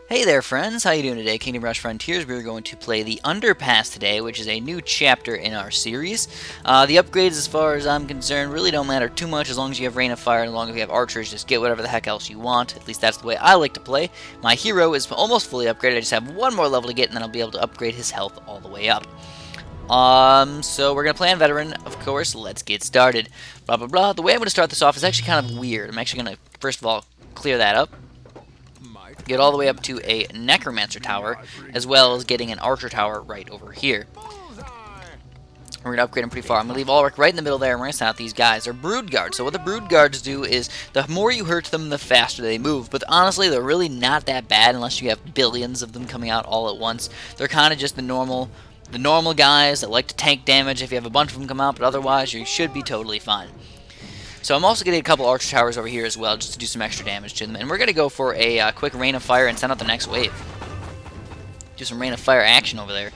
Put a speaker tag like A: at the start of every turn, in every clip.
A: Hey there friends, how you doing today? Kingdom Rush Frontiers. We're going to play the Underpass today, which is a new chapter in our series. The upgrades, as far as I'm concerned, really don't matter too much as long as you have Rain of Fire and as long as you have Archers. Just get whatever the heck else you want. At least that's the way I like to play. My hero is almost fully upgraded. I just have one more level to get and then I'll be able to upgrade his health all the way up. So we're going to play on Veteran, of course. Let's get started. Blah, blah, blah. The way I'm going to start this off is actually kind of weird. I'm actually going to, first of all, clear that up. Get all the way up to a Necromancer Tower, as well as getting an Archer Tower right over here. We're going to upgrade them pretty far. I'm going to leave Ulrich right in the middle there, and we're going to send out these guys. They're Brood Guards. So what the Brood Guards do is, the more you hurt them, the faster they move. But honestly, they're really not that bad unless you have billions of them coming out all at once. They're kind of just the normal guys that like to tank damage if you have a bunch of them come out, but otherwise you should be totally fine. So I'm also getting a couple Archer Towers over here as well, just to do some extra damage to them. And we're going to go for a quick Rain of Fire and send out the next wave. Do some Rain of Fire action over there.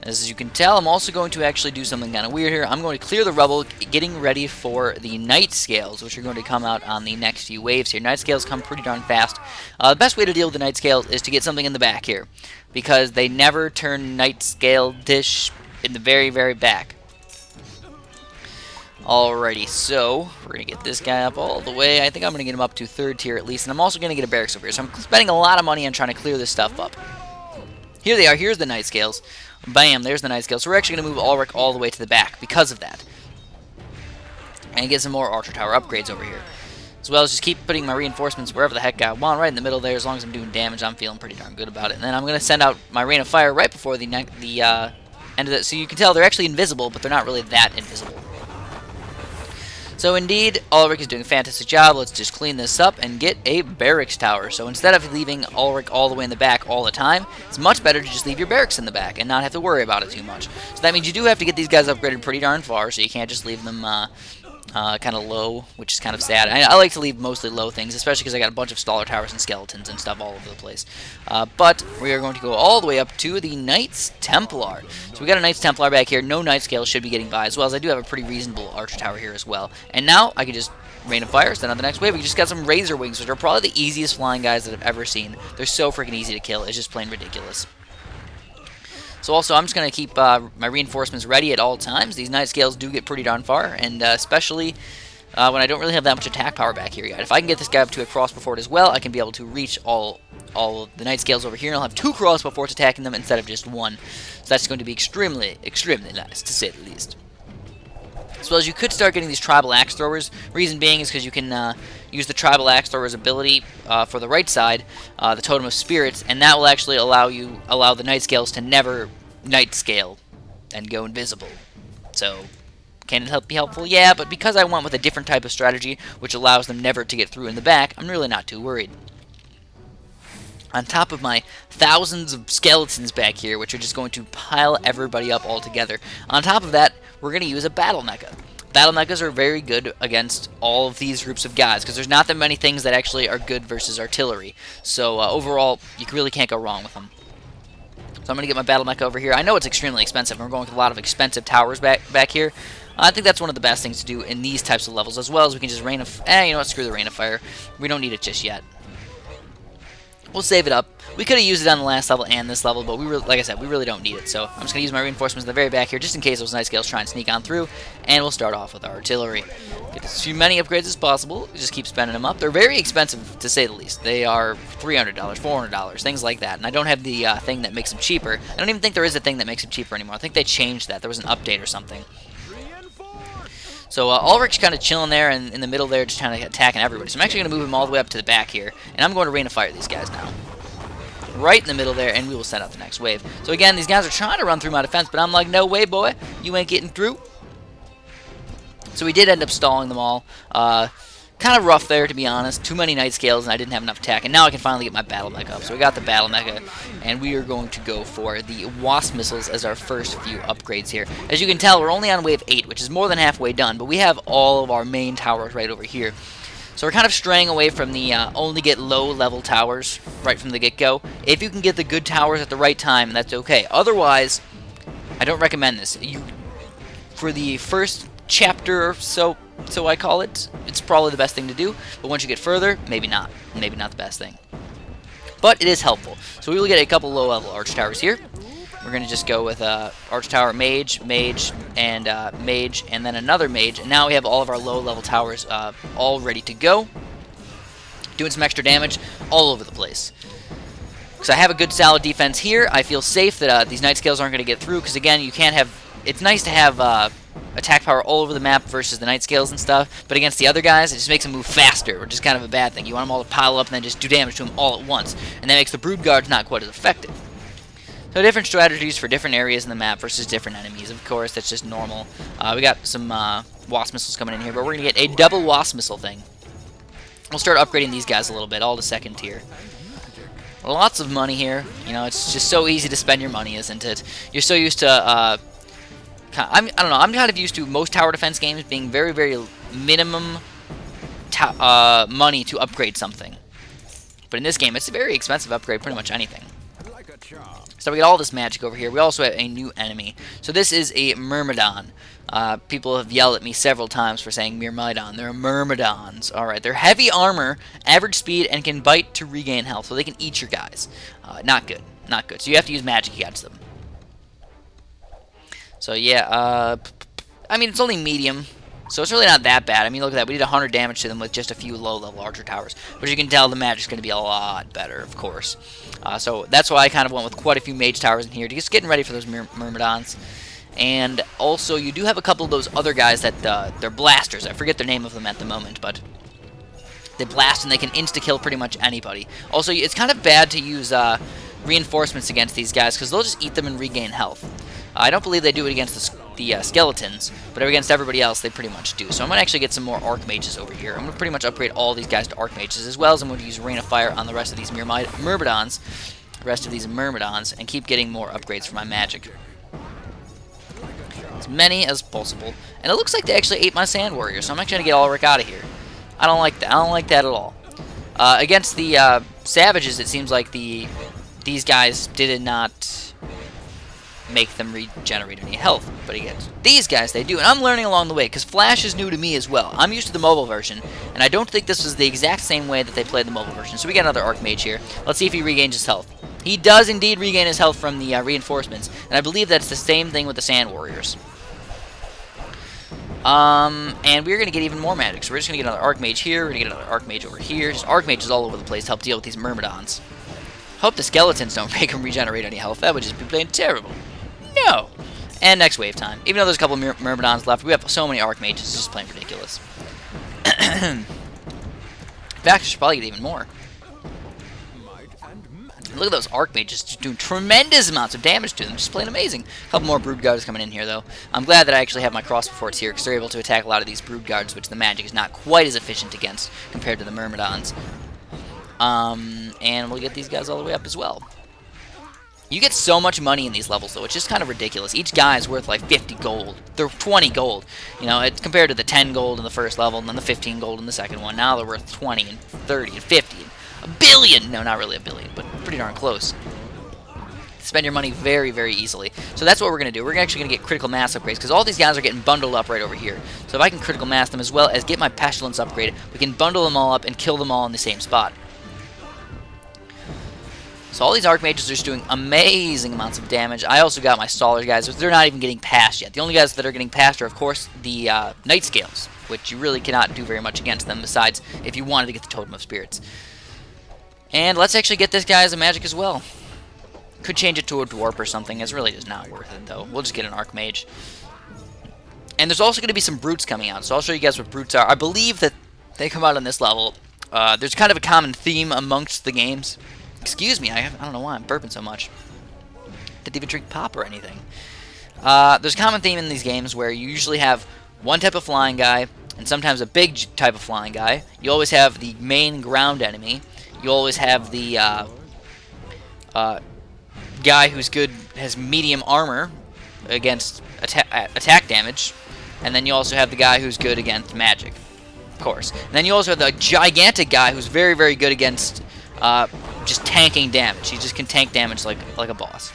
A: As you can tell, I'm also going to actually do something kind of weird here. I'm going to clear the rubble, getting ready for the Night Scales, which are going to come out on the next few waves here. Night Scales come pretty darn fast. The best way to deal with the Night Scales is to get something in the back here, because they never turn Night Scale dish in the very, very back. Alrighty, so we're going to get this guy up all the way. I think I'm going to get him up to 3rd tier at least, and I'm also going to get a barracks over here. So I'm spending a lot of money on trying to clear this stuff up. Here they are. Here's the Night Scales. Bam, there's the Night Scales. So we're actually going to move Ulrich all the way to the back because of that. And get some more Archer Tower upgrades over here. As well as just keep putting my reinforcements wherever the heck I want, right in the middle there. As long as I'm doing damage, I'm feeling pretty darn good about it. And then I'm going to send out my Rain of Fire right before the end of it. So you can tell they're actually invisible, but they're not really that invisible. So indeed, Ulrich is doing a fantastic job. Let's just clean this up and get a barracks tower. So instead of leaving Ulrich all the way in the back all the time, it's much better to just leave your barracks in the back and not have to worry about it too much. So that means you do have to get these guys upgraded pretty darn far, so you can't just leave them kind of low, which is kind of sad. I like to leave mostly low things, especially because I got a bunch of Staller Towers and Skeletons and stuff all over the place. But we are going to go all the way up to the Knights Templar. So we got a Knights Templar back here. No Night Scales should be getting by, as well as I do have a pretty reasonable Archer Tower here as well. And now I can just Rain of Fire, send out the next wave. We just got some Razor Wings, which are probably the easiest flying guys that I've ever seen. They're so freaking easy to kill. It's just plain ridiculous. So also, I'm just going to keep my reinforcements ready at all times. These Night Scales do get pretty darn far, and especially when I don't really have that much attack power back here yet. If I can get this guy up to a crossbow fort as well, I can be able to reach all the Night Scales over here, and I'll have 2 crossbow forts attacking them instead of just 1. So that's going to be extremely, extremely nice, to say the least. As well as you could start getting these Tribal Axe Throwers. Reason being is because you can use the Tribal Axe Throwers ability for the right side, the Totem of Spirits, and that will actually allow the Night Scales to never Night Scale and go invisible. So, can it be helpful? Yeah, but because I went with a different type of strategy, which allows them never to get through in the back, I'm really not too worried. On top of my thousands of skeletons back here, which are just going to pile everybody up all together. On top of that, we're going to use a Battle Mecha. Battle Mechas are very good against all of these groups of guys, because there's not that many things that actually are good versus artillery. So overall, you really can't go wrong with them. So I'm going to get my Battle Mecha over here. I know it's extremely expensive, and we're going with a lot of expensive towers back here. I think that's one of the best things to do in these types of levels, as well as we can just Rain of... you know what, screw the Rain of Fire. We don't need it just yet. We'll save it up. We could have used it on the last level and this level, but like I said, we really don't need it. So I'm just going to use my reinforcements at the very back here, just in case those Night Scales try and sneak on through. And we'll start off with our artillery. Get as many upgrades as possible. Just keep spending them up. They're very expensive, to say the least. They are $300, $400, things like that. And I don't have the thing that makes them cheaper. I don't even think there is a thing that makes them cheaper anymore. I think they changed that. There was an update or something. So Ulrich's kind of chilling there in the middle there, just kind of attacking everybody. So I'm actually going to move him all the way up to the back here, and I'm going to Rain of Fire these guys now. Right in the middle there, and we will send out the next wave. So again, these guys are trying to run through my defense, but I'm like, no way, boy. You ain't getting through. So we did end up stalling them all. Kind of rough there, to be honest. Too many Night Scales, and I didn't have enough attack. And now I can finally get my Battle Mecha up. So we got the Battle Mecha, and we are going to go for the Wasp Missiles as our first few upgrades here. As you can tell, we're only on Wave 8, which is more than halfway done, but we have all of our main towers right over here. So we're kind of straying away from the only get low-level towers right from the get-go. If you can get the good towers at the right time, that's okay. Otherwise, I don't recommend this. For the first chapter or so I call it, it's probably the best thing to do, but once you get further, maybe not the best thing. but it is helpful. So we will get a couple low-level arch towers here. We're going to just go with arch tower, mage, mage, and then another mage. And now we have all of our low-level towers all ready to go. Doing some extra damage all over the place. Because I have a good solid defense here, I feel safe that these night scales aren't going to get through. Because again, you can't have... It's nice to have attack power all over the map versus the night scales and stuff. But against the other guys, it just makes them move faster, which is kind of a bad thing. You want them all to pile up and then just do damage to them all at once. And that makes the brood guards not quite as effective. So different strategies for different areas in the map versus different enemies. Of course, that's just normal. We got some wasp missiles coming in here, but we're going to get a double wasp missile thing. We'll start upgrading these guys a little bit, all to second tier. Lots of money here. You know, it's just so easy to spend your money, isn't it? You're so used to... I don't know. I'm kind of used to most tower defense games being very, very minimum money to upgrade something. But in this game, it's a very expensive upgrade, pretty much anything. So we get all this magic over here. We also have a new enemy. So this is a Myrmidon. People have yelled at me several times for saying Myrmidon. They're Myrmidons. Alright, they're heavy armor, average speed, and can bite to regain health. So they can eat your guys. Not good. Not good. So you have to use magic against them. So yeah, I mean, it's only medium. So it's really not that bad. I mean, look at that. We did 100 damage to them with just a few low-level archer towers. But you can tell the magic's going to be a lot better, of course. So that's why I kind of went with quite a few mage towers in here, just getting ready for those Myrmidons. And also, you do have a couple of those other guys that they're blasters. I forget their name of them at the moment, but they blast and they can insta-kill pretty much anybody. Also, it's kind of bad to use reinforcements against these guys because they'll just eat them and regain health. I don't believe they do it against the skeletons, but against everybody else they pretty much do. So I'm going to actually get some more Archmages over here. I'm going to pretty much upgrade all these guys to Archmages, as well as I'm going to use Rain of Fire on the rest of these Myrmidons, and keep getting more upgrades for my magic. As many as possible. And it looks like they actually ate my Sand Warrior, so I'm actually going to get Ulrich out of here. I don't like that. I don't like that at all. Against the Savages, it seems like these guys did not make them regenerate any health, but against these guys they do, and I'm learning along the way because Flash is new to me as well. I'm used to the mobile version, and I don't think this was the exact same way that they played the mobile version. So we got another Archmage here. Let's see if he regains his health. He does indeed regain his health from the reinforcements, and I believe that's the same thing with the Sand Warriors. And we're going to get even more magic, so we're just going to get another Archmage here, we're going to get another Archmage over here, just Archmages all over the place to help deal with these Myrmidons. Hope the skeletons don't make them regenerate any health. That would just be plain terrible. No! And next wave time. Even though there's a couple of Myrmidons left, we have so many Archmages, it's just plain ridiculous. In fact, I should probably get even more. Look at those Archmages just doing tremendous amounts of damage to them, just plain amazing. A couple more Brood Guards coming in here, though. I'm glad that I actually have my crossbow forts here, because they're able to attack a lot of these Brood Guards, which the magic is not quite as efficient against compared to the Myrmidons. And we'll get these guys all the way up as well. You get so much money in these levels, though. It's just kind of ridiculous. Each guy is worth like 50 gold. They're 20 gold. You know, it's compared to the 10 gold in the first level and then the 15 gold in the second one. Now they're worth 20 and 30 and 50 and a billion. No, not really a billion, but pretty darn close. Spend your money very, very easily. So that's what we're going to do. We're actually going to get critical mass upgrades because all these guys are getting bundled up right over here. So if I can critical mass them as well as get my pestilence upgraded, we can bundle them all up and kill them all in the same spot. So all these Archmages are just doing amazing amounts of damage. I also got my Stalers guys, but they're not even getting past yet. The only guys that are getting past are, of course, the Night Scales, which you really cannot do very much against them, besides if you wanted to get the Totem of Spirits. And let's actually get this guy as a magic as well. Could change it to a Dwarf or something. It's really just not worth it, though. We'll just get an Archmage. And there's also going to be some Brutes coming out, so I'll show you guys what Brutes are. I believe that they come out on this level. There's kind of a common theme amongst the games. Excuse me, I don't know why I'm burping so much. Didn't even drink pop or anything. There's a common theme in these games where you usually have one type of flying guy, and sometimes a big type of flying guy. You always have the main ground enemy. You always have the guy who's good, has medium armor against attack damage. And then you also have the guy who's good against magic, of course. And then you also have the gigantic guy who's very, very good against just tanking damage. He just can tank damage like a boss.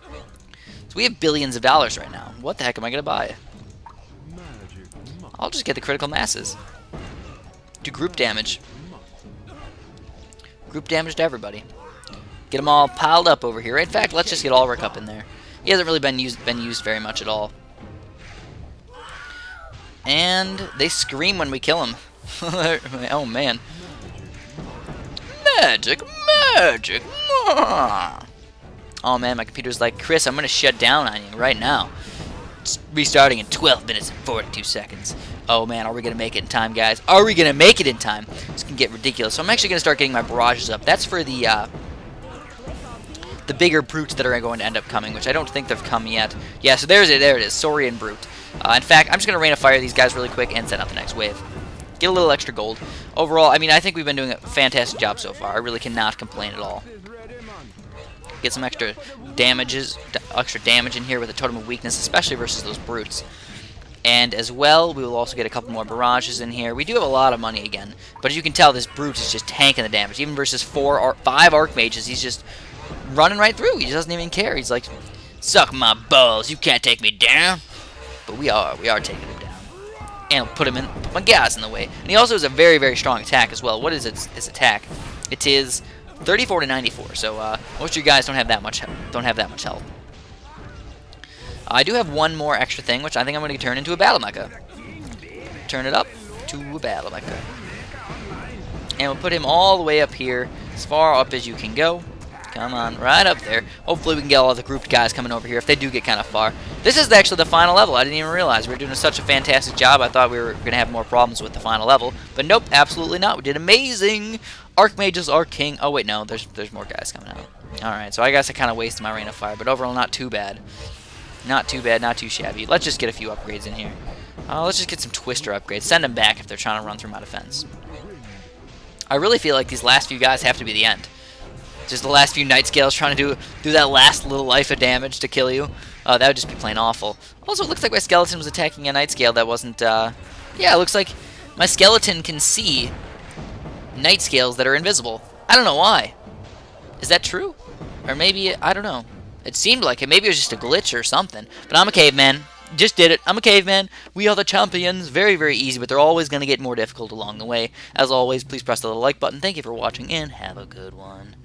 A: So we have billions of dollars right now. What the heck am I going to buy? I'll just get the critical masses. Do group damage. Group damage to everybody. Get them all piled up over here. In fact, let's just get Ulrich up in there. He hasn't really been used very much at all. And they scream when we kill him. Oh, man. Magic, magic. Oh, man, my computer's like, Chris, I'm going to shut down on you right now. It's restarting in 12 minutes and 42 seconds. Oh, man, are we going to make it in time, guys? Are we going to make it in time? This can get ridiculous. So I'm actually going to start getting my barrages up. That's for the bigger brutes that are going to end up coming, which I don't think they've come yet. Yeah, so there it is, Saurian brute. In fact, I'm just going to rain of fire these guys really quick and send out the next wave. Get a little extra gold. Overall, I mean, I think we've been doing a fantastic job so far. I really cannot complain at all. Get some extra damage in here with a totem of weakness, especially versus those brutes. And as well, we will also get a couple more barrages in here. We do have a lot of money again, but as you can tell, this brute is just tanking the damage. Even versus 5 archmages, he's just running right through. He doesn't even care. He's like, suck my balls, you can't take me down. But we are taking him down. And I'll put my gas in the way. And he also has a very, very strong attack as well. What is its attack? It is 34 to 94. So most of you guys don't have that much health. I do have one more extra thing, which I think I'm going to turn into a battle mecha. Turn it up to a battle mecha. And we'll put him all the way up here, as far up as you can go. Come on, right up there. Hopefully we can get all the grouped guys coming over here if they do get kind of far. This is actually the final level. I didn't even realize. We were doing such a fantastic job. I thought we were going to have more problems with the final level. But nope, absolutely not. We did amazing. Archmages are king. Oh, wait, no. There's more guys coming out. Alright, so I guess I kind of wasted my rain of fire. But overall, not too bad. Not too bad, not too shabby. Let's just get a few upgrades in here. Let's just get some Twister upgrades. Send them back if they're trying to run through my defense. I really feel like these last few guys have to be the end. Just the last few Night Scales trying to do that last little life of damage to kill you. That would just be plain awful. Also, it looks like my skeleton was attacking a Night Scale that wasn't... yeah, it looks like my skeleton can see Night Scales that are invisible. I don't know why. Is that true? Or maybe, I don't know. It seemed like it. Maybe it was just a glitch or something. But I'm a caveman. Just did it. I'm a caveman. We are the champions. Very, very easy, but they're always going to get more difficult along the way. As always, please press the little like button. Thank you for watching, and have a good one.